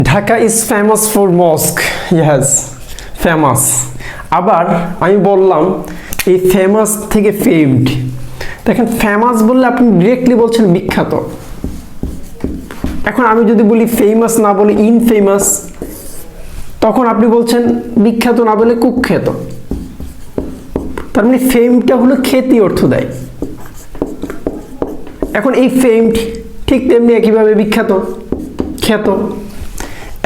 Dhaka is famous for mosque, yes famous. আবার আমি বললাম এই ফেমাস থেকে ফেমড। দেখেন ফেমাস বললে আপনি ডিরেক্টলি বলছেন বিখ্যাত। এখন আমি যদি বলি ফেমাস না বলে ইনফেমাস, তখন আপনি বলছেন বিখ্যাত না বলে কুখ্যাত। তার মানে ফেমটা হলো খ্যাতি অর্থ দেয়। এখন এই ফেমড ঠিক তেমনি একইভাবে বিখ্যাত, খ্যাত।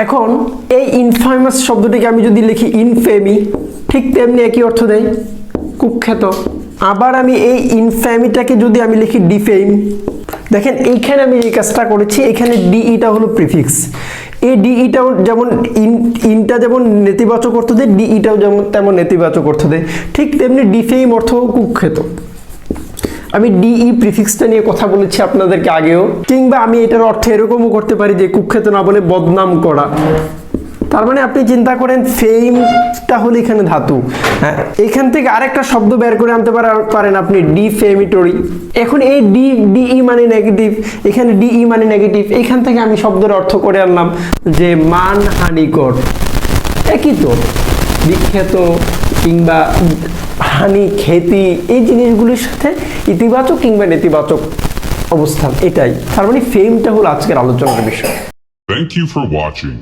এখন এই ইনফেমাস শব্দটিকে আমি যদি লিখি ইনফেমি, ঠিক তেমনি একই অর্থ দেয়, কুখ্যাত। আবার আমি এই ইনফেমিটাকে যদি আমি লিখি ডিফেম, দেখেন এইখানে আমি এই কাজটা করেছি, এখানে ডিইটা হলো প্রিফিক্স। এই ডিইটাও যেমন ইনটা যেমন নেতিবাচক অর্থ দেয়, ডিইটাও যেমন তেমন নেতিবাচক অর্থ দেয়, ঠিক তেমনি ডিফেম অর্থ কুখ্যাত। আমি ডিই প্রিফিক্সটা নিয়ে কথা বলেছি আপনাদেরকে আগেও। কিংবা আমি এটার অর্থ এরকমও করতে পারি যে কুখ্যাত না বলে বদনাম করা। তার মানে আপনি চিন্তা করেন ফেমটা হলো এখানে ধাতু, হ্যাঁ, এখান থেকে আরেকটা শব্দ বের করে আনতে পারেন আপনি ডিফেমিটরি। এখন এই ডিই মানে নেগেটিভ, এখানে ডিই মানে নেগেটিভ, এখান থেকে আমি শব্দের অর্থ করে আনলাম যে মানহানিকর। একই তো, বিখ্যাত কিংবা হানি, খ্যাতি, এই জিনিসগুলির সাথে ইতিবাচক কিংবা নেতিবাচক অবস্থান, এটাই। তার মানে ফেমটা হলো আজকের আলোচনার বিষয়। Thank you for watching.